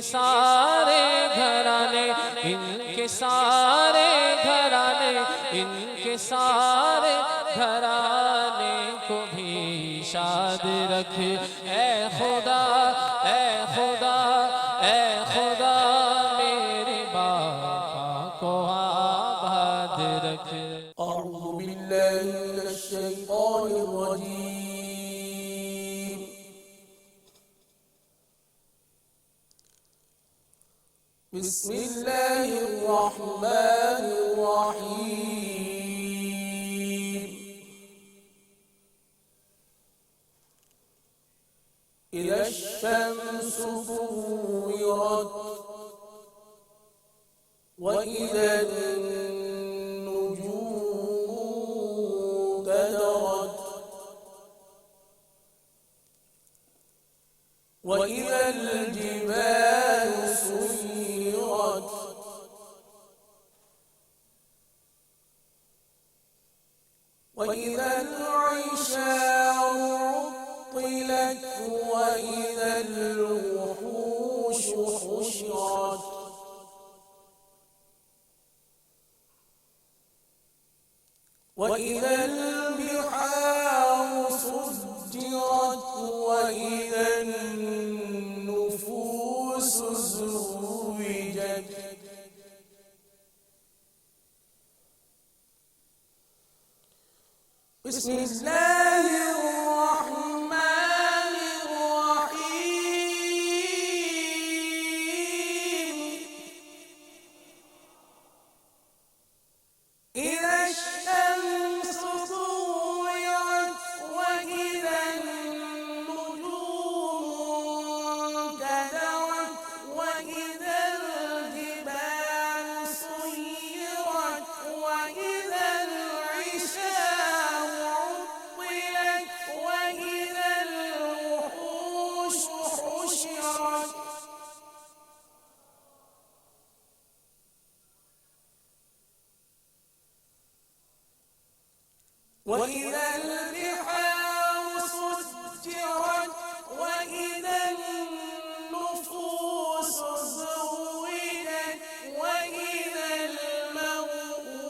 سارے گھرانے، ان کے سارے گھرانے، ان کے سارے گھرانے کو بھی شاد رکھ اے خدا، اے خدا، اے خدا میرے باقا کو آباد رکھ۔ اعوذ باللہ من الشیطان الرجیم، بسم اللہ الرحمن الرحیم۔ اذا الشمس كورت وإذا النجوم كدرت وإذا الجبال سيرت وإذا العشار عطلت وإذا الوحوش حشرت وإذا البحار سجرت وإذا النفوس زوجت بسم الله الرحمن الرحيم إذا الشمس كورت وإذا النجوم كدرت وإذا الجبال سيرت وإذا العشار عطلت وإذا الوحوش حشرت وإذا البحار سجرت وإذا النفوس زوجت وإذا الموءودة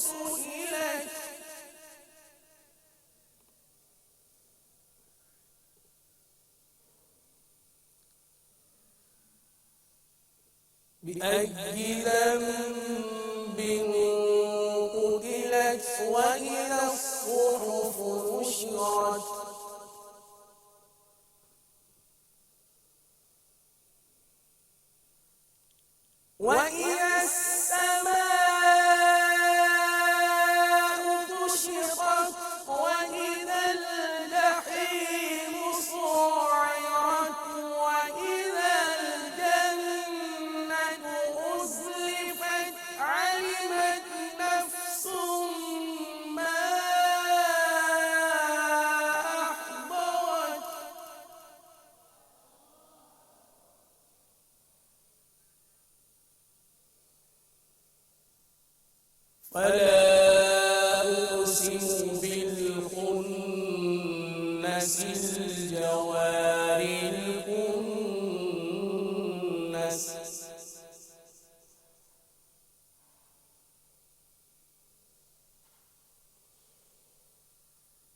سئلت بأي ذنب قتلت وإذا الصحف نشرت وإذا السماء كشطت وإذا الجحيم سعرت وإذا الجنة أزلفت علمت نفس ما أحضرت فلا أقسم بالخنس الجوار الكنس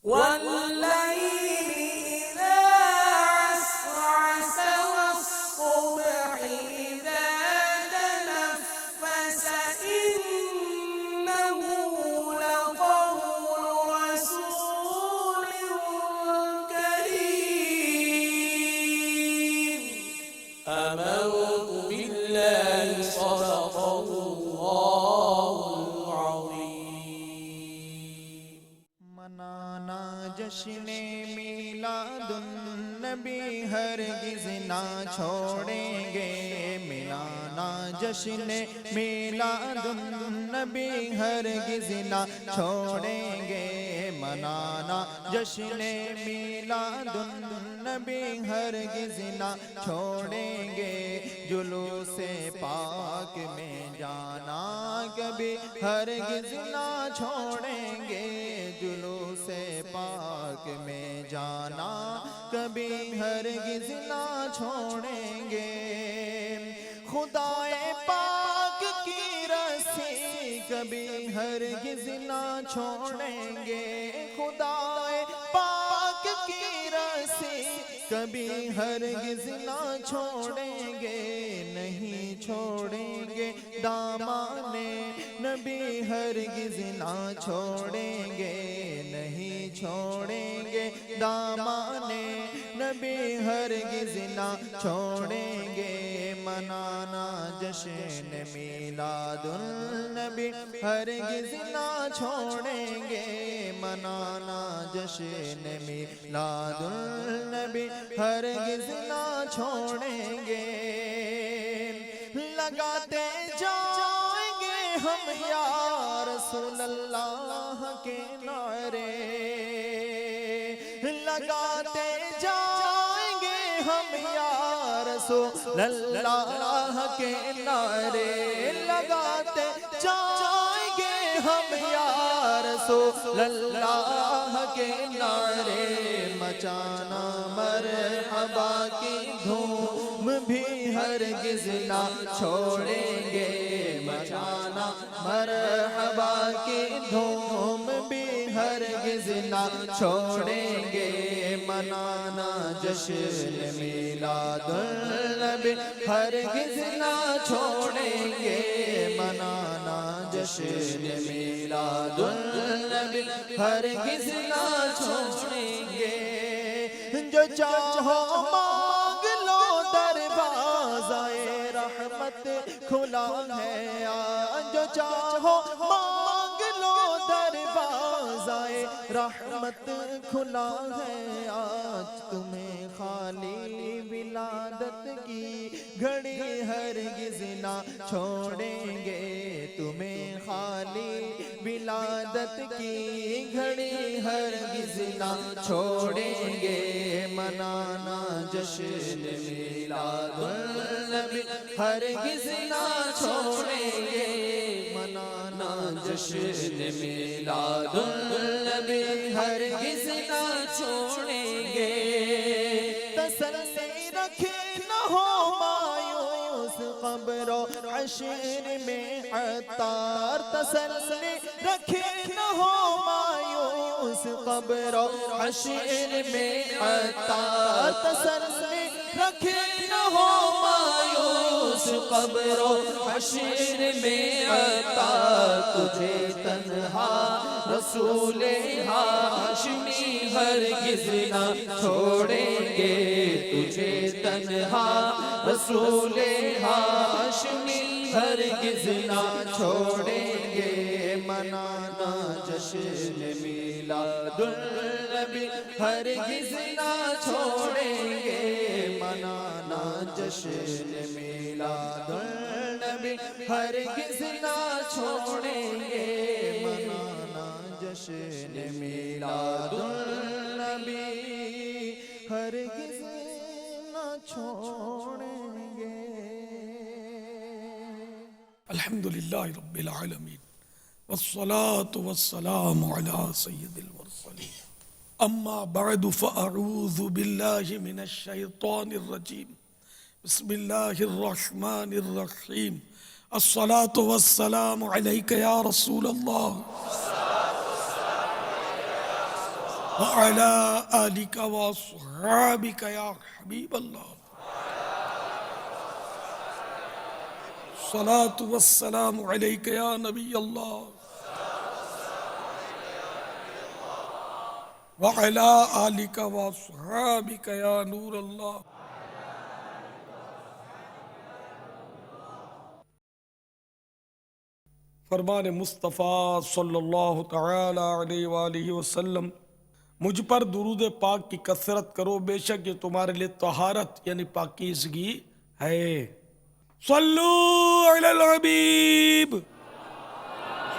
والليل إذا عسعس والصبح إذا تنفس إنه لقول رسول كريم آمنت بالله صدق الله العظيم۔ منانا جشن میلاد النبی ہرگز نہ چھوڑیں گے، منانا جشن میلاد النبی ہرگز نہ چھوڑیں گے، منانا جشن میلاد النبی ہرگز نہ چھوڑیں گے، جلوس پاک میں جانا کبھی ہرگز نہ چھوڑیں گے، جلوس پاک میں جانا کبھی ہرگز نہ چھوڑیں گے۔ چھوڑیں گے خدائے پاک کی رسی کبھی ہرگز نہ چھوڑیں گے نہیں چھوڑیں گے دامان نبی ہرگز نہ چھوڑیں گے نہیں چھوڑیں گے دامان نبی ہرگز نہ چھوڑیں گے منانا جشن میلاد النبی ہرگز نہ چھوڑیں گے منانا جشن میلاد النبی ہرگز نہ چھوڑیں گے لگاتے جائیں گے ہم یا رسول اللہ کے نعرے لگاتے جائیں گے ہم یا رسول اللہ کے نعرے لگاتے جائیں گے ہم یا رسول اللہ کے نعرے مچانا مرحبا کی دھوم بھی ہرگز نہ چھوڑیں گے مچانا مرحبا کی دھوم بھی ہرگز نہ چھوڑیں گے منانا جشن میلاد النبی ہرگز نہ چھوڑیں گے منانا جشن میلاد النبی ہرگز نہ چھوڑیں گے جو چاہو مانگ لو دروازہ رحمت کھلا ہے جو چاہو مانگ لو دروازہ رحمت کھلا ہے آج تمہیں خالی ولادت کی گھڑی ہرگز نہ چھوڑیں گے تمہیں خالی ولادت کی گھڑی ہرگز نہ چھوڑیں گے منانا جشن میلاد النبی ہرگز نہ چھوڑیں گے منانا جشن میلاد النبی ہرگز نہ چھوڑیں گے تسلی رکھے نہ ہو مایوس قبر و حشر میں عطار تسلی رکھے نہ ہو مایوس قبر و حشر میں عطار تسلی رکھے نہ ہو مایوس قبر و حشر میں عطار تجھے تنہا رسول ہاشمی ہرگز نہ چھوڑیں گے تجھے تنہا رسول ہاشمی ہرگز نہ چھوڑیں گے منانا جشن میلاد النبی ہرگز نہ چھوڑیں گے منانا جشن میلاد النبی ہرگز نہ چھوڑیں گے منانا جشن میلاد النبی ہرگز نہ چھوڑیں گے الحمدللہ رب العالمین والصلاة والسلام على سید المرسلین اما بعد فاعوذ باللہ من الشیطان الرجیم بسم اللہ الرحمن الرحیم الصلاة والسلام علیک یا رسول اللہ وعلى آلك وأصحابك يا حبيب الله الصلاة والسلام عليك يا نبي الله وعلى آلك وأصحابك يا نور الله فرمان مصطفیٰ صلی اللہ تعالی علیہ وآلہ وسلم مجھ پر درود پاک کی کثرت کرو بے شک یہ تمہارے لئے طہارت یعنی پاکیزگی ہے صلو علی الحبیب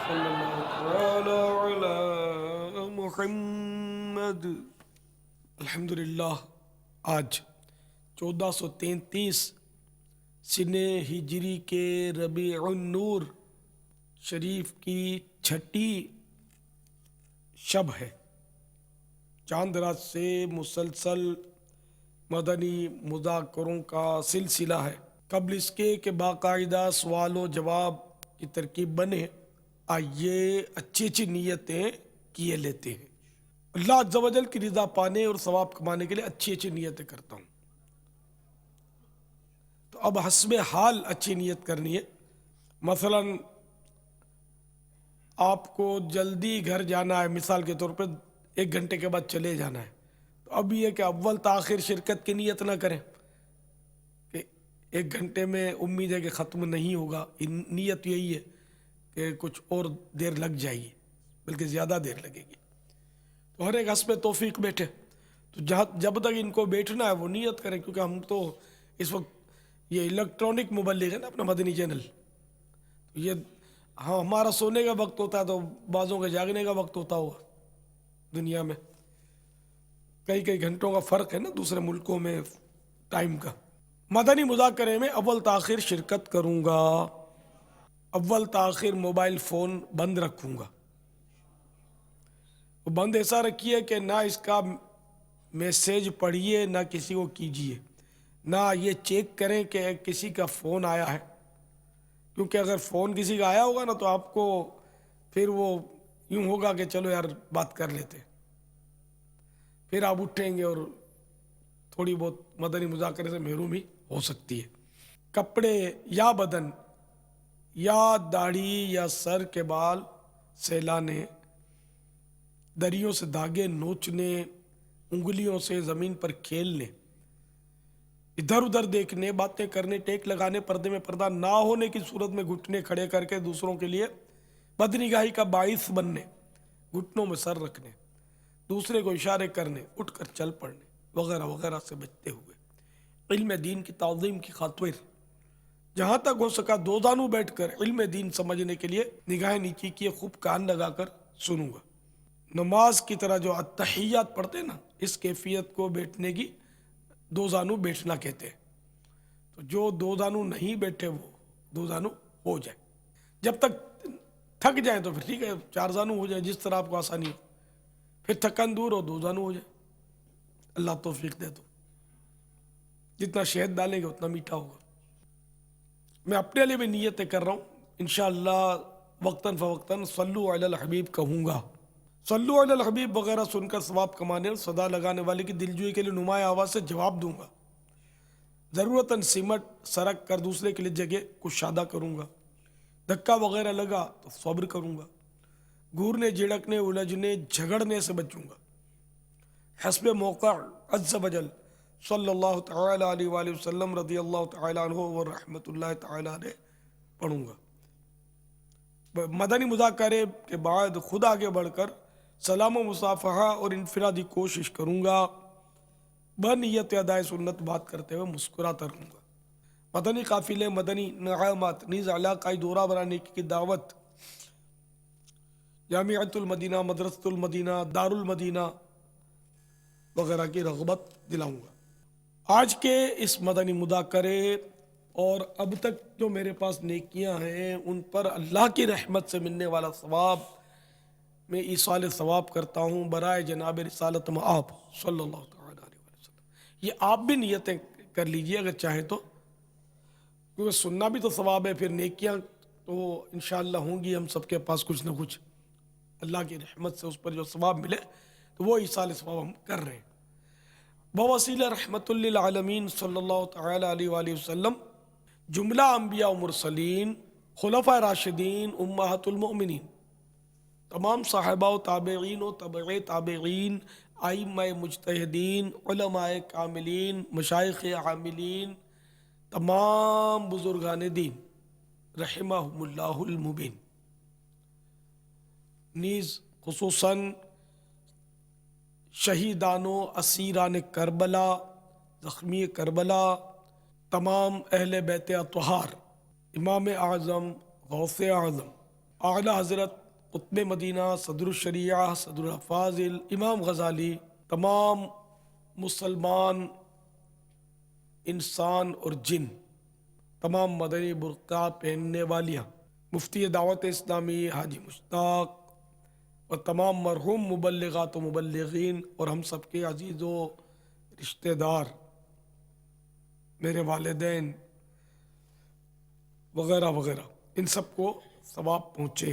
صلی اللہ تعالی علی محمد الحمدللہ آج 1433 سنہ ہجری کے ربیع النور شریف کی چھٹی شب ہے چاند رات سے مسلسل مدنی مذاکروں کا سلسلہ ہے قبل اس کے کہ باقاعدہ سوال و جواب کی ترکیب بنے یہ اچھی اچھی نیتیں کیے لیتے ہیں. اللہ عز و جل کی رضا پانے اور ثواب کمانے کے لیے اچھی اچھی نیتیں کرتا ہوں. تو اب حسب حال اچھی نیت کرنی ہے. مثلا آپ کو جلدی گھر جانا ہے، مثال کے طور پہ 1 گھنٹے کے بعد چلے جانا ہے، تو اب یہ کہ اول تاخیر شرکت کی نیت نہ کریں کہ 1 گھنٹے میں امید ہے کہ ختم نہیں ہوگا. نیت یہی ہے کہ کچھ اور دیر لگ جائے گی، بلکہ زیادہ دیر لگے گی. تو ہر ایک حسب توفیق بیٹھے. تو جب تک ان کو بیٹھنا ہے وہ نیت کریں، کیونکہ ہم تو اس وقت یہ الیکٹرانک مبلغ ہے نا اپنا مدنی چینل. یہ ہمارا سونے کا وقت ہوتا ہے تو بعضوں کا جاگنے کا وقت ہوتا ہوگا. دنیا میں کئی گھنٹوں کا فرق ہے نا دوسرے ملکوں میں ٹائم کا. مدنی مذاکرے میں اول تاخیر شرکت کروں گا. اول تاخیر موبائل فون بند رکھوں گا. وہ بند ایسا رکھیے کہ نہ اس کا میسیج پڑھیے، نہ کسی کو کیجیے، نہ یہ چیک کریں کہ کسی کا فون آیا ہے. کیونکہ اگر فون کسی کا آیا ہوگا نا تو آپ کو پھر وہ یوں ہوگا کہ چلو یار بات کر لیتے، پھر آپ اٹھیں گے اور تھوڑی بہت مدنی مذاکرے سے محرومی ہو سکتی ہے. کپڑے یا بدن یا داڑھی یا سر کے بال سہلانے، دریوں سے دھاگے نوچنے، انگلیوں سے زمین پر کھیلنے، ادھر ادھر دیکھنے، باتیں کرنے، ٹیک لگانے، پردے میں پردہ نہ ہونے کی صورت میں گھٹنے کھڑے کر کے دوسروں کے لیے بدنگاہی کا باعث بننے، گھٹنوں میں سر رکھنے، دوسرے کو اشارے کرنے، اٹھ کر چل پڑنے وغیرہ وغیرہ سے بچتے ہوئے علم دین کی تعظیم کی خاطر جہاں تک ہو سکا دو زانو بیٹھ کر علم دین سمجھنے کے لیے نگاہیں نیچی کیے خوب کان لگا کر سنوں گا. نماز کی طرح جو التحیات پڑھتے نا، اس کیفیت کو بیٹھنے کی دو زانو بیٹھنا کہتے ہیں. تو جو دو زانو نہیں بیٹھے وہ دو زانو ہو جائے. جب تک تھک جائیں تو پھر ٹھیک ہے 4 زانو ہو جائے، جس طرح آپ کو آسانی ہو. پھر تھکن دور ہو 2 زانو ہو جائے. اللہ توفیق دے. تو جتنا شہد ڈالیں گے اتنا میٹھا ہوگا. میں اپنے لیے بھی نیتیں کر رہا ہوں، انشاءاللہ وقتاً فوقتاً صلو علی الحبیب کہوں گا. صلو علی الحبیب وغیرہ سن کر ثواب کمانے اور صدا لگانے والے کی دلجوئی کے لیے نمایاں آواز سے جواب دوں گا. ضرورتاً سمٹ سرک کر دوسرے کے لیے جگہ کشادہ کروں گا. دھکا وغیرہ لگا تو صبر کروں گا. گھورنے جھڑکنے الجھنے جھگڑنے سے بچوں گا. حسب موقع عز و جل صلی اللہ تعالی علیہ وآلہ وسلم رضی اللہ تعالی عنہ و رحمت اللہ تعالی علیہ پڑھوں گا. مدنی مذاکرے کے بعد خود آگے بڑھ کر سلام و مصافحہ اور انفرادی کوشش کروں گا. بنیت ادائے سنت بات کرتے ہوئے مسکراتا رہوں گا. مدنی قافلے، مدنی نغمات نیز علاقائی دورہ بنانے کی دعوت جامعۃ المدینہ، مدرسۃ المدینہ، دار المدینہ وغیرہ کی رغبت دلاؤں گا. آج کے اس مدنی مذاکرے اور اب تک جو میرے پاس نیکیاں ہیں ان پر اللہ کی رحمت سے ملنے والا ثواب میں ایصال ثواب کرتا ہوں برائے جناب رسالت مآب صلی اللہ تعالی علیہ وسلم. یہ آپ بھی نیتیں کر لیجئے اگر چاہیں تو، کیونکہ سننا بھی تو ثواب ہے. پھر نیکیاں تو انشاءاللہ ہوں گی ہم سب کے پاس کچھ نہ کچھ. اللہ کی رحمت سے اس پر جو ثواب ملے تو وہ ایصال ثواب ہم کر رہے ہیں. بوسیلہ رحمت للعالمین صلی اللہ تعالی علیہ وآلہ وسلم جملہ انبیاء و مرسلین، خلفاء راشدین، امہات المؤمنین، تمام صحابہ و تابعین و تبع تابعین، ائمہ مجتہدین، علماء کاملین، مشائخ عاملین، تمام بزرگان دین رحمہم اللہ المبین، نیز خصوصاً شہیدان و اسیران کربلا، زخمی کربلا، تمام اہل بیت اطہار، امام اعظم، غوث اعظم، اعلی حضرت قطب مدینہ، صدر الشریعہ، صدر الافاضل، امام غزالی، تمام مسلمان انسان اور جن، تمام مدنی برقع پہننے والیاں، مفتی دعوت اسلامی حاجی مشتاق اور تمام مرحوم مبلغات و مبلغین اور ہم سب کے عزیز و رشتہ دار، میرے والدین وغیرہ وغیرہ، ان سب کو ثواب پہنچے.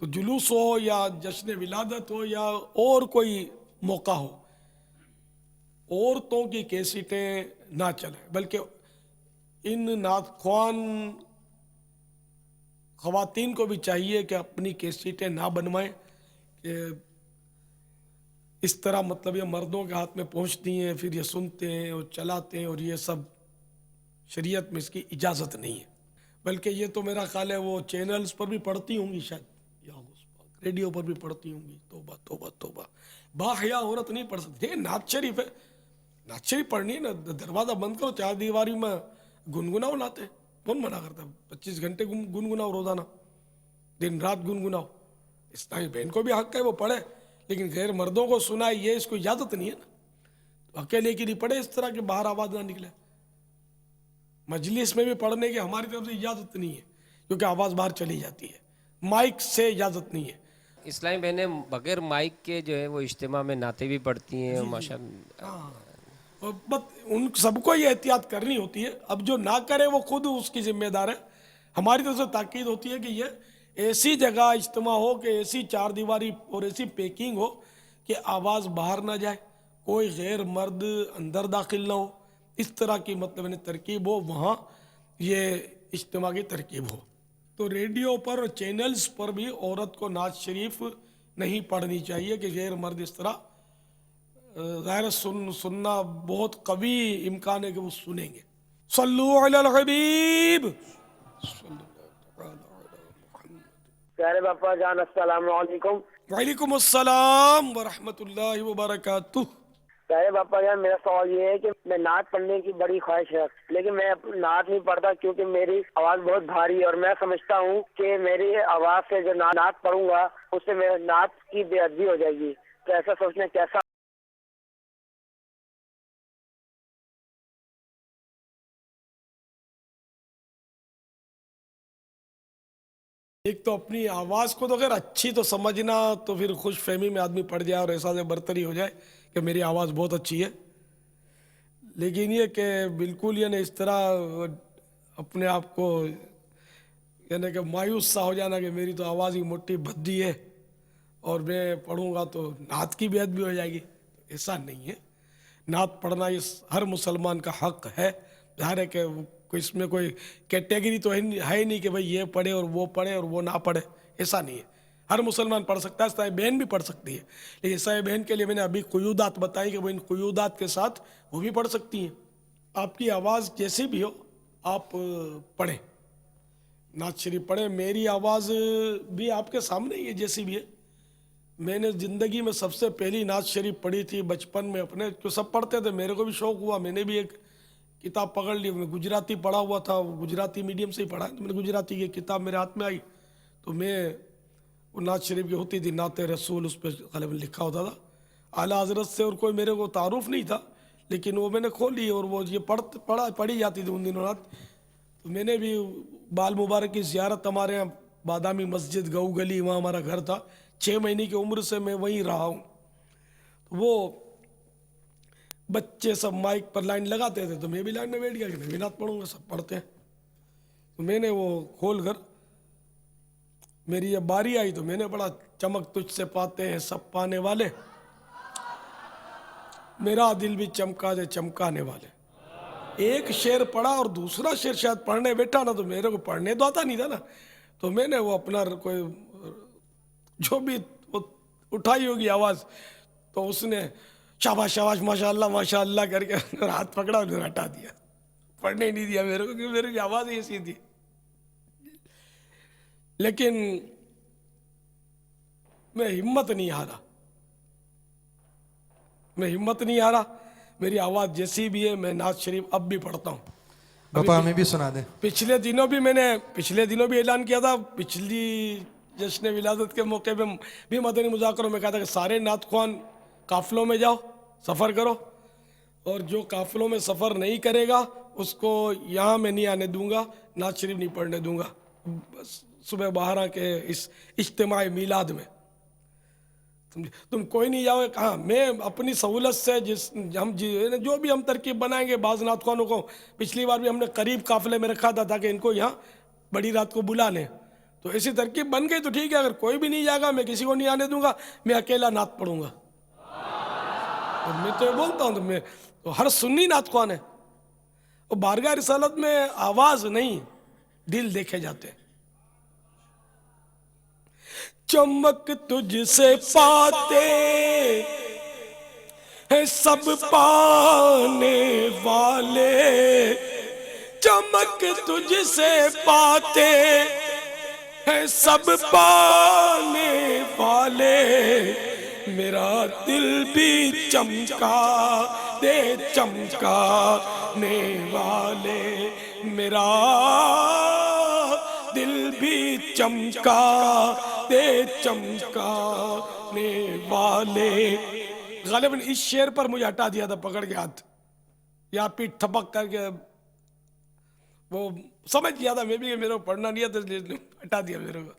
تو جلوس ہو یا جشن ولادت ہو یا اور کوئی موقع ہو، عورتوں کی کیسٹیں نہ چلیں، بلکہ ان نعت خوان خواتین کو بھی چاہیے کہ اپنی کیسٹیں نہ بنوائیں کہ اس طرح مطلب یہ مردوں کے ہاتھ میں پہنچتی ہیں، پھر یہ سنتے ہیں اور چلاتے ہیں، اور یہ سب شریعت میں اس کی اجازت نہیں ہے۔ بلکہ یہ تو میرا خیال ہے وہ چینلز پر بھی پڑھتی ہوں گی شاید، یا ریڈیو پر بھی پڑھتی ہوں گی۔ توبہ توبہ توبہ، باحیا عورت نہیں پڑھ سکتی۔ نعت شریف ہے، نعت شریف پڑھنی ہے نا، دروازہ بند کرو، چار دیواری میں گنگناؤ لاتے، کون منع کرتا ہے؟ 25 گھنٹے گنگناؤ روزانہ، دن رات گنگناؤ۔ اسلامی بہن کو بھی حق ہے وہ پڑھے، لیکن غیر مردوں کو سنائے یہ اس کو اجازت نہیں ہے نا، تو اکیلے کی نہیں پڑھے اس طرح کہ باہر آواز نہ نکلے۔ مجلس میں بھی پڑھنے کی ہماری طرف سے اجازت نہیں ہے، کیونکہ آواز باہر چلی جاتی ہے، مائک سے اجازت نہیں ہے۔ اسلامی بہنیں بغیر مائک کے جو ہے وہ اجتماع میں نعتیں بھی پڑھتی ہیں، اور ماشاء اور ان سب کو یہ احتیاط کرنی ہوتی ہے۔ اب جو نہ کرے وہ خود اس کی ذمہ دار ہے۔ ہماری طرف سے تاکید ہوتی ہے کہ یہ ایسی جگہ اجتماع ہو کہ ایسی چار دیواری اور ایسی پیکنگ ہو کہ آواز باہر نہ جائے، کوئی غیر مرد اندر داخل نہ ہو، اس طرح کی مطلب ترکیب ہو، وہاں یہ اجتماع کی ترکیب ہو۔ تو ریڈیو پر اور چینلز پر بھی عورت کو نعت شریف نہیں پڑھنی چاہیے کہ غیر مرد اس طرح ظاہر سننا بہت قوی امکان ہے کہ وہ سنیں گے۔ صلو علی الحبیب۔ پیارے باپا جان السلام علیکم۔ وعلیکم السلام ورحمۃ اللہ وبرکاتہ۔ پیارے باپا جان، میرا سوال یہ ہے کہ میں نعت پڑھنے کی بڑی خواہش ہے، لیکن میں نعت نہیں پڑھتا کیونکہ میری آواز بہت بھاری ہے، اور میں سمجھتا ہوں کہ میری آواز سے جو نعت پڑھوں گا اس سے میرے نعت کی بے ادبی ہو جائے گی، تو ایسا سوچنے کیسا؟ ایک تو اپنی آواز کو تو اگر اچھی تو سمجھنا، تو پھر خوش فہمی میں آدمی پڑ جائے اور احساس برتری ہو جائے کہ میری آواز بہت اچھی ہے، لیکن یہ کہ بالکل یہ اس طرح اپنے آپ کو یعنی کہ مایوس سا ہو جانا کہ میری تو آواز ہی موٹی بھدی ہے اور میں پڑھوں گا تو نعت کی بھی ادبی ہو جائے گی، ایسا نہیں ہے۔ نعت پڑھنا یہ ہر مسلمان کا حق ہے۔ ظاہر ہے کہ اس میں کوئی کیٹیگری تو ہے ہی نہیں کہ بھئی یہ پڑھے اور وہ نہ پڑھے، ایسا نہیں ہے۔ ہر مسلمان پڑھ سکتا ہے، صاحب بہن بھی پڑھ سکتی ہے، لیکن صاحب بہن کے لیے میں نے ابھی قیودات بتائی کہ وہ ان قیودات کے ساتھ وہ بھی پڑھ سکتی ہیں۔ آپ کی آواز جیسی بھی ہو آپ پڑھیں، نعت شریف پڑھیں۔ میری آواز بھی آپ کے سامنے ہی ہے جیسی بھی ہے۔ میں نے زندگی میں سب سے پہلی نعت شریف پڑھی تھی بچپن میں اپنے، جو سب پڑھتے تھے میرے کو بھی شوق ہوا، میں نے بھی ایک کتاب پکڑ لی۔ میں گجراتی پڑھا ہوا تھا، گجراتی میڈیم سے ہی پڑھا، تو میں نے گجراتی کی کتاب میرے ہاتھ میں آئی تو میں وہ نعت شریف کی ہوتی تھی، نعت رسول، اس پہ غالباً لکھا ہوتا تھا اعلیٰ حضرت سے، اور کوئی میرے کو تعارف نہیں تھا، لیکن وہ میں نے کھولی اور وہ یہ پڑھی جاتی تھی ان دنوں رات۔ تو میں نے بھی بال مبارک کی زیارت، ہمارے یہاں بادامی مسجد گؤ گلی، وہاں ہمارا گھر تھا، 6 مہینے کی عمر سے میں وہیں رہا ہوں۔ وہ بچے سب مائک پر لائن لگاتے تھے تو میں بھی لائن میں بیٹھ گیا کہ میں بھی نعت پڑھوں گا، سب پڑھتے ہیں۔ تو میں نے وہ کھول کر میری جب باری آئی تو میں نے پڑھا، چمک تجھ سے پاتے ہیں سب پانے والے، میرا دل بھی چمکا دے چمکانے والے۔ ایک شعر پڑھا اور دوسرا شعر شاید پڑھنے بیٹھا نا، تو میرے کو پڑھنے تو آتا نہیں تھا نا، تو میں نے وہ اپنا کوئی جو بھی اٹھائی ہوگی آواز، تو اس نے شاباش شاباش ماشاء اللہ کر کے ہاتھ پکڑا اور ہٹا دیا، پڑھنے ہی نہیں دیا میرے کو، کیونکہ میری آواز ہی ایسی تھی۔ لیکن میں ہمت نہیں ہارا، میری آواز جیسی بھی ہے میں نعت شریف اب بھی پڑھتا ہوں۔ باپا ہمیں بھی سنا دیں۔ پچھلے دنوں بھی اعلان کیا تھا، پچھلی جشن ولادت کے موقع پہ بھی مدنی مذاکروں میں کہا تھا کہ سارے نعت خوان قافلوں میں جاؤ، سفر کرو، اور جو قافلوں میں سفر نہیں کرے گا اس کو یہاں میں نہیں آنے دوں گا، نعت شریف نہیں پڑھنے دوں گا صبح بہارا کے اس اجتماع میلاد میں۔ تم کوئی نہیں جاؤ، کہاں میں اپنی سہولت سے جو بھی ہم ترکیب بنائیں گے، بعض نعت خوانوں کو پچھلی بار بھی ہم نے قریب قافلے میں رکھا تھا تاکہ ان کو یہاں بڑی رات کو بلا لیں، تو ایسی ترکیب بن گئی تو ٹھیک ہے، اگر کوئی بھی نہیں جائے گا میں کسی کو نہیں آنے دوں گا، میں اکیلا نعت پڑھوں گا. تو میں تو یہ بولتا ہوں تو ہر سنی نعت خوان ہے. اور بارگاہ رسالت میں آواز نہیں دل دیکھے جاتے. چمک تجھ سے پاتے ہیں سب پانے والے، چمک تجھ سے پاتے ہیں سب پانے والے، میرا دل بھی چمکا دے چمکانے والے، میرا دل بھی چمکا دے چمکانے والے. غالباً اس شعر پر مجھے ہٹا دیا تھا پکڑ کے ہاتھ، یا پیٹ تھپک کر کے، وہ سمجھ گیا تھا میں بھی کہ میرے کو پڑھنا نہیں ہے، تو ہٹا دیا میرے کو.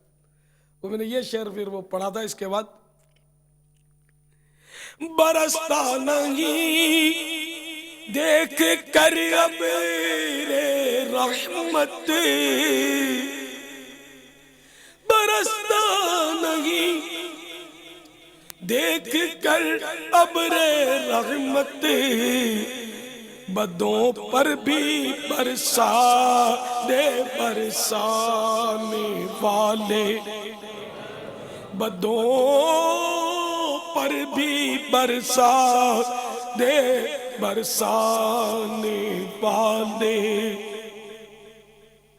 وہ میں نے یہ شعر پھر وہ پڑھا تھا. اس کے بعد برستا نہیں دیکھ کر ابر رحمت، برستا نہیں دیکھ کر ابر رحمت، بدوں پر بھی برسا دے برسانے والے، بدوں پر بھی برسا دے برسانے والے.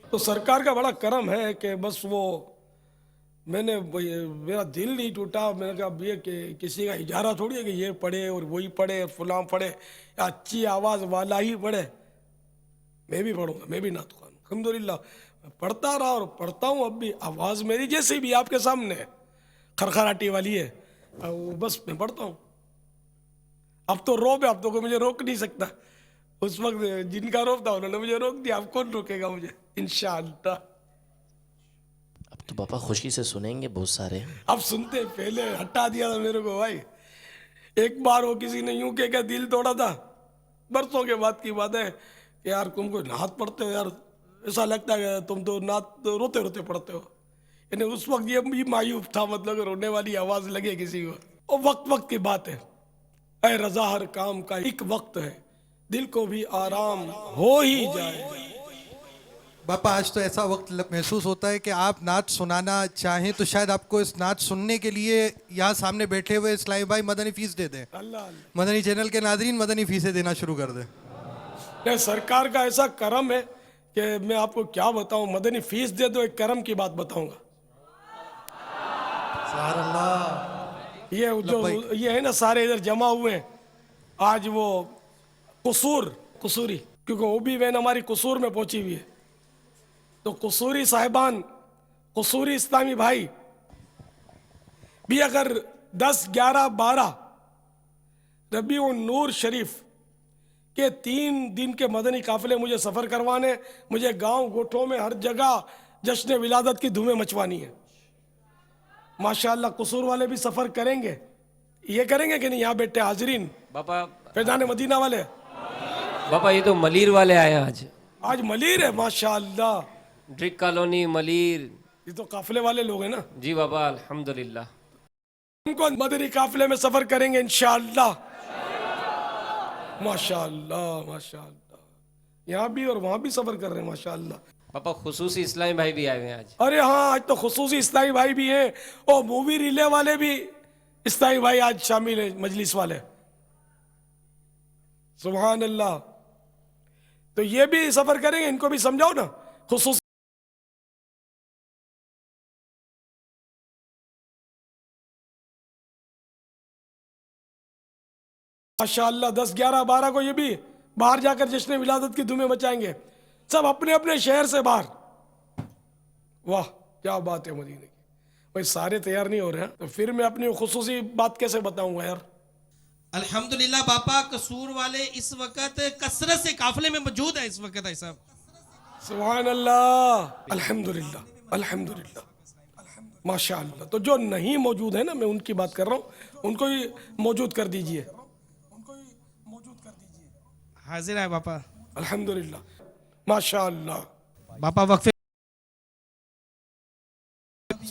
تو سرکار کا بڑا کرم ہے کہ بس وہ میں نے میرا دل نہیں ٹوٹا. میں نے کہا اب یہ کہ کسی کا اجارہ تھوڑی ہے کہ یہ پڑھے اور وہی پڑھے فلاں پڑھے یا اچھی آواز والا ہی پڑھے. میں بھی پڑھوں گا، میں بھی نعت خوان الحمدللہ پڑھتا رہا اور پڑھتا ہوں. اب بھی آواز میری جیسی بھی آپ کے سامنے ہے، کھرکھراٹی والی ہے، بس میں پڑھتا ہوں. اب تو روب ہے، اب تو کوئی مجھے روک نہیں سکتا. اس وقت جن کا روب تھا انہوں نے مجھے روک دیا، اب کون روکے گا مجھے انشاءاللہ. اب تو باپا خوشی سے سنیں گے بہت سارے. اب سنتے، پہلے ہٹا دیا تھا میرے کو بھائی. ایک بار وہ کسی نے یوں کہ دل توڑا تھا، برسوں کے بعد کی بات ہے کہ یار تم کو نعت پڑھتے ہو یار، ایسا لگتا ہے کہ تم تو نعت روتے روتے پڑھتے ہو. یعنی اس وقت یہ بھی مایوب تھا، مطلب رونے والی آواز لگے کسی کو. اور وقت کی بات ہے، اے رضا ہر کام کا ایک وقت ہے، دل کو بھی آرام ہو ہی جائے. باپا آج تو ایسا وقت محسوس ہوتا ہے کہ آپ نعت سنانا چاہیں تو شاید آپ کو اس نعت سننے کے لیے یہاں سامنے بیٹھے ہوئے اسلامی بھائی مدنی فیس دے دیں. مدنی چینل کے ناظرین مدنی فیسیں دینا شروع کر دیں. سرکار کا ایسا کرم ہے کہ میں آپ کو کیا بتاؤں. مدنی فیس دے دو، ایک کرم کی بات بتاؤں گا. سبحان اللہ. یہ جو یہ ہے نا سارے ادھر جمع ہوئے ہیں آج، وہ قصوری، کیونکہ وہ بھی وین ہماری قصور میں پہنچی ہوئی ہے. تو قصوری صاحبان، قصوری اسلامی بھائی بھی اگر 10، 11، 12 ربیع النور شریف کے 3 دن کے مدنی قافلے مجھے سفر کروانے، مجھے گاؤں گوٹھوں میں ہر جگہ جشن ولادت کی دھومیں مچوانی ہے. ماشاءاللہ قصور والے بھی سفر کریں گے. یہ کریں گے کہ نہیں یہاں بیٹھے حاضرین باپا فیضان مدینہ والے؟ باپا یہ تو ملیر والے آئے ہیں آج ملیر ہے ماشاءاللہ. ڈرک کالونی ملیر. یہ تو قافلے والے لوگ ہیں نا. جی باپا الحمدللہ. ان کو مدنی قافلے میں سفر کریں گے انشاءاللہ. ماشاءاللہ ماشاءاللہ. یہاں بھی اور وہاں بھی سفر کر رہے ہیں ماشاءاللہ. پاپا خصوصی اسلامی بھائی بھی آئے ہوئے ہیں آج. ارے ہاں آج تو خصوصی اسلامی بھائی بھی ہیں، اور مووی ریلے والے بھی اسلامی بھائی آج شامل ہیں، مجلس والے. سبحان اللہ. تو یہ بھی سفر کریں گے، ان کو بھی سمجھاؤ نا. خصوصی ماشاءاللہ 10، 11، 12 کو یہ بھی باہر جا کر جشن ولادت کی دھومیں مچائیں گے، سب اپنے اپنے شہر سے باہر. واہ کیا بات ہے مدینے کی. بھائی سارے تیار نہیں ہو رہے ہیں تو پھر میں اپنی خصوصی بات کیسے بتاؤں گا یار. الحمدللہ باپا قصور والے اس وقت کثرت سے قافلے میں موجود ہیں اس وقت. ایسا سبحان اللہ. الحمدللہ الحمدللہ ماشاءاللہ. تو جو نہیں موجود ہے نا، میں ان کی بات کر رہا ہوں، ان کو ہی موجود کر دیجئے. حاضر ہے باپا. الحمدللہ ماشاءاللہ. باپا وقفے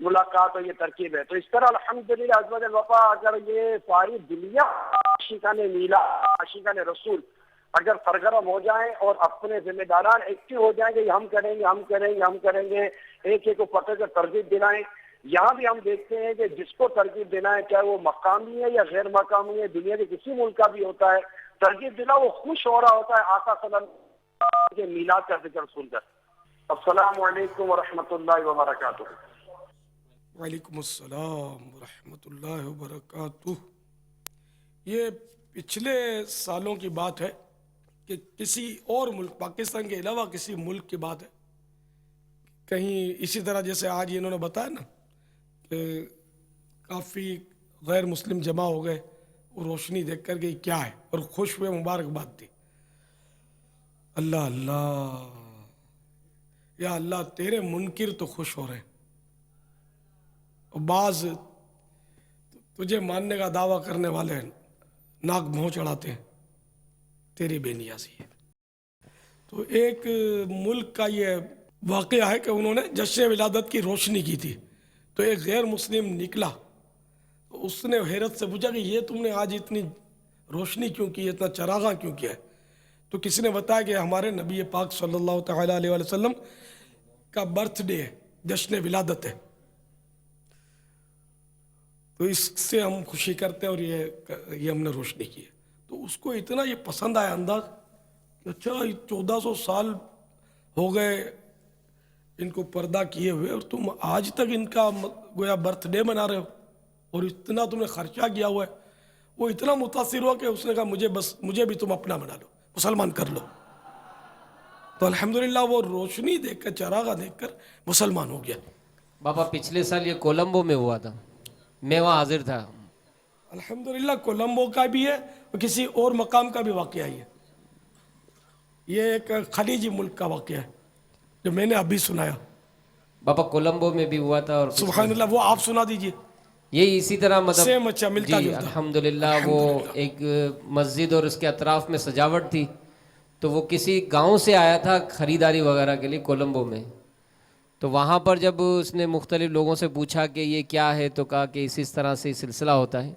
ملاقات اور یہ ترکیب ہے. تو اس طرح الحمدللہ عزوجل الوفا اگر یہ ساری دنیا عاشقان میلاد عاشقان رسول اگر سرگرم ہو جائیں اور اپنے ذمہ داران ایکٹیو ہو جائیں گے، یہ ہم کریں گے ہم کریں گے ہم کریں گے، ایک ایک کو پکڑ کر ترغیب دلائیں. یہاں بھی ہم دیکھتے ہیں کہ جس کو ترغیب دینا ہے چاہے وہ مقامی ہے یا غیر مقامی ہے، دنیا کے کسی ملک کا بھی ہوتا ہے، ترغیب دلا وہ خوش ہو رہا ہوتا ہے آقا صلی اللہ علیہ وسلم کے میلاد کا ذکر سن کر. السلام علیکم ورحمۃ اللہ وبرکاتہ. وعلیکم السلام ورحمۃ اللہ وبرکاتہ. یہ پچھلے سالوں کی بات ہے کہ کسی اور ملک پاکستان کے علاوہ کسی ملک کی بات ہے، کہیں اسی طرح جیسے آج انہوں نے بتایا نا کہ کافی غیر مسلم جمع ہو گئے، وہ روشنی دیکھ کر کے کیا ہے اور خوش ہوئے، مبارکباد دی. اللہ اللہ، یا اللہ تیرے منکر تو خوش ہو رہے ہیں، اور بعض تجھے ماننے کا دعویٰ کرنے والے ناک منہ چڑھاتے ہیں، تیری بے نیازی ہے. تو ایک ملک کا یہ واقعہ ہے کہ انہوں نے جشن ولادت کی روشنی کی تھی، تو ایک غیر مسلم نکلا، تو اس نے حیرت سے پوچھا کہ یہ تم نے آج اتنی روشنی کیوں کی، اتنا چراغاں کیوں کیا ہے؟ تو کسی نے بتایا کہ ہمارے نبی پاک صلی اللہ تعالیٰ علیہ وسلم کا برتھ ڈے ہے، جشن ولادت ہے، تو اس سے ہم خوشی کرتے ہیں اور یہ ہم نے روشنی کی ہے. تو اس کو اتنا یہ پسند آیا انداز کہ اچھا 1400 سال ہو گئے ان کو پردہ کیے ہوئے اور تم آج تک ان کا گویا برتھ ڈے منا رہے ہو اور اتنا تم نے خرچہ کیا ہوا ہے. وہ اتنا متاثر ہوا کہ اس نے کہا مجھے بھی تم اپنا بنا لو، مسلمان کر لو. تو الحمدللہ وہ روشنی دیکھ کر، چراغا دیکھ کر مسلمان ہو گیا. بابا پچھلے سال یہ کولمبو میں ہوا تھا، میں وہاں حاضر تھا. الحمدللہ کولمبو کا بھی ہے اور کسی اور مقام کا بھی واقعہ ہے. یہ ایک خلیجی ملک کا واقعہ ہے جو میں نے ابھی سنایا. بابا کولمبو میں بھی ہوا تھا. اور سبحان اللہ، وہ آپ سنا دیجئے. یہی اسی طرح مطلب سیم اچھا ملتا جی جلتا. الحمدللہ وہ ایک مسجد اور اس کے اطراف میں سجاوٹ تھی، تو وہ کسی گاؤں سے آیا تھا خریداری وغیرہ کے لیے کولمبو میں. تو وہاں پر جب اس نے مختلف لوگوں سے پوچھا کہ یہ کیا ہے، تو کہا کہ اس طرح سے سلسلہ ہوتا ہے.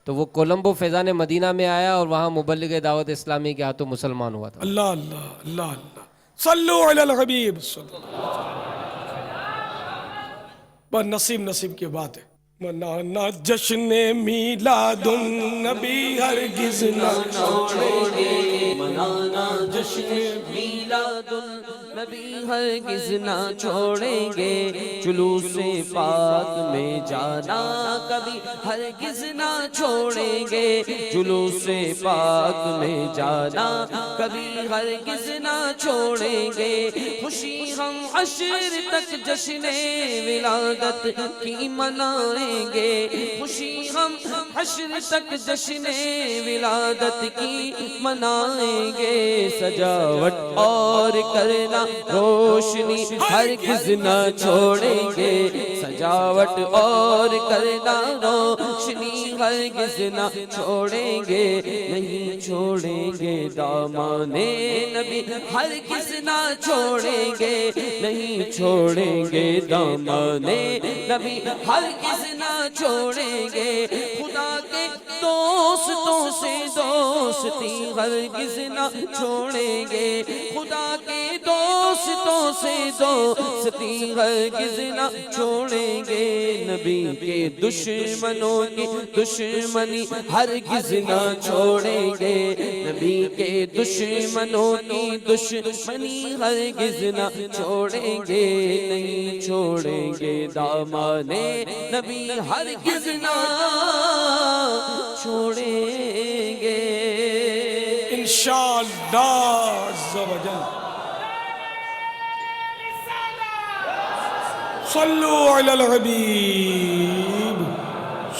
تو وہ کولمبو فیضان مدینہ میں آیا اور وہاں مبلغ دعوت اسلامی کے ہاتھوں مسلمان ہوا تھا. اللہ اللہ اللہ اللہ، صلو علی الحبیب صلی اللہ علیہ وسلم. بس نصیب کی بات ہے. منانا جشن میلاد النبی ہرگز نہ چھوڑیں گے، منانا جشن میلاد النبی ہرگز نہ چھوڑیں گے، جلوس پاک میں جانا کبھی ہرگز نہ چھوڑیں گے، جلوس پاک میں جانا کبھی ہرگز نہ چھوڑیں گے. خوشی ہم حشر تک جشن ولادت کی منائیں گے، خوشی ہم حشر تک جشن ولادت کی منائیں گے. سجاوٹ اور کرنا روشنی ہرگز نہ چھوڑیں گے، سجاوٹ اور کرنا روشنی ہرگز نہ چھوڑیں گے. نہیں چھوڑیں گے دامان نبی ہرگز نہ چھوڑیں گے، نہیں چھوڑیں گے دامان نبی ہرگز نہ چھوڑیں گے. خدا کے دوستوں سے دوستی ہرگز نہ چھوڑیں گے، خدا کے دوستوں سے دوستی ہرگز نہ چھوڑیں گے. نبی کے دشمنوں کی دشمنی ہرگز نہ چھوڑیں گے، نبی کے دشمنوں کی دشمنی ہرگز نہ چھوڑیں گے. نہیں چھوڑیں گے دامان نبی ہرگز نہ چھوڑیں گے انشاءاللہ عز و جل. صلو علی الحبیب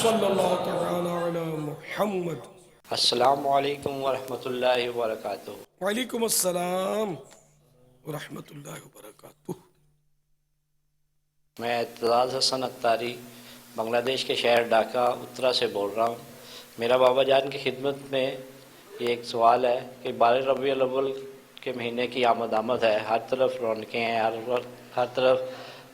صلی اللہ تعالی علی محمد. السلام علیکم ورحمۃ اللہ وبرکاتہ. وعلیکم السلام ورحمۃ اللہ وبرکاتہ. میں اعتزاز حسن اختاری بنگلہ دیش کے شہر ڈھاکہ اترا سے بول رہا ہوں. میرا بابا جان کی خدمت میں یہ ایک سوال ہے کہ 12 ربیع الاول کے مہینے کی آمد ہے، ہر طرف رونقیں ہیں، ہر طرف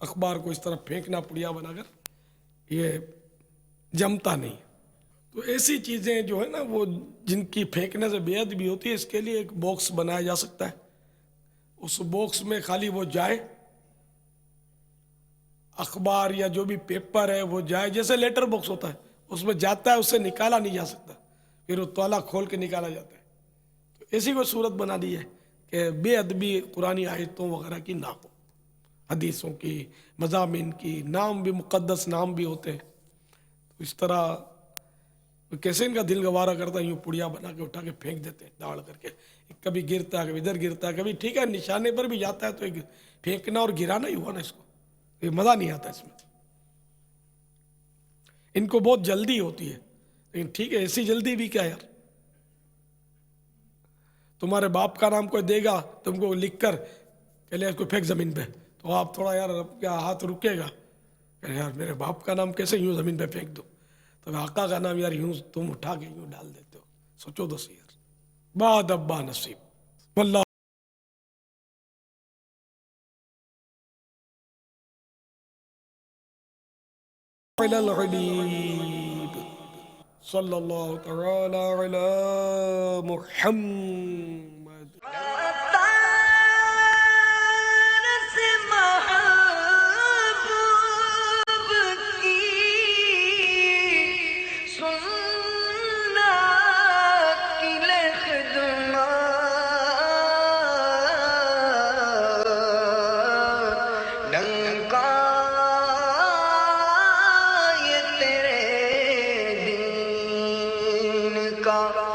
اخبار کو اس طرح پھینکنا پڑیا بنا کر یہ جمتا نہیں. تو ایسی چیزیں جو ہے نا وہ جن کی پھینکنے سے بے ادبی ہوتی ہے، اس کے لیے ایک باکس بنایا جا سکتا ہے. اس باکس میں خالی وہ جائے، اخبار یا جو بھی پیپر ہے وہ جائے، جیسے لیٹر باکس ہوتا ہے اس میں جاتا ہے، اس سے نکالا نہیں جا سکتا، پھر وہ تالا کھول کے نکالا جاتا ہے. تو ایسی کوئی صورت بنا دی ہے کہ بے ادبی قرآنی آیتوں وغیرہ کی نہ ہو، حدیثوں کی، مضامین کی، نام بھی مقدس نام بھی ہوتے ہیں. تو اس طرح کیسے ان کا دل گوارا کرتا ہے، یوں پڑیا بنا کے اٹھا کے پھینک دیتے ہیں داڑ کر کے. کبھی گرتا ہے، کبھی ادھر گرتا ہے، کبھی ٹھیک ہے نشانے پر بھی جاتا ہے تو ایک پھینکنا اور گرانا ہی ہوا نا اس کو. یہ مزہ نہیں آتا اس میں. ان کو بہت جلدی ہوتی ہے، لیکن ٹھیک ہے ایسی جلدی بھی کیا یار. تمہارے باپ کا نام کوئی دے گا تم کو لکھ کر کہ لے اس کو پھینک زمین پہ، تو آپ تھوڑا یار کیا ہاتھ رکے گا کہ یار میرے باپ کا نام کیسے یوں زمین پہ پھینک دو. تو آقا کا نام یار یوں تم اٹھا کے یوں ڈال دیتے ہو. سوچو تو صحیح یار. بعد ابا نصیب واللہ علی الغیب صلی اللہ تعالی علی محمد. کا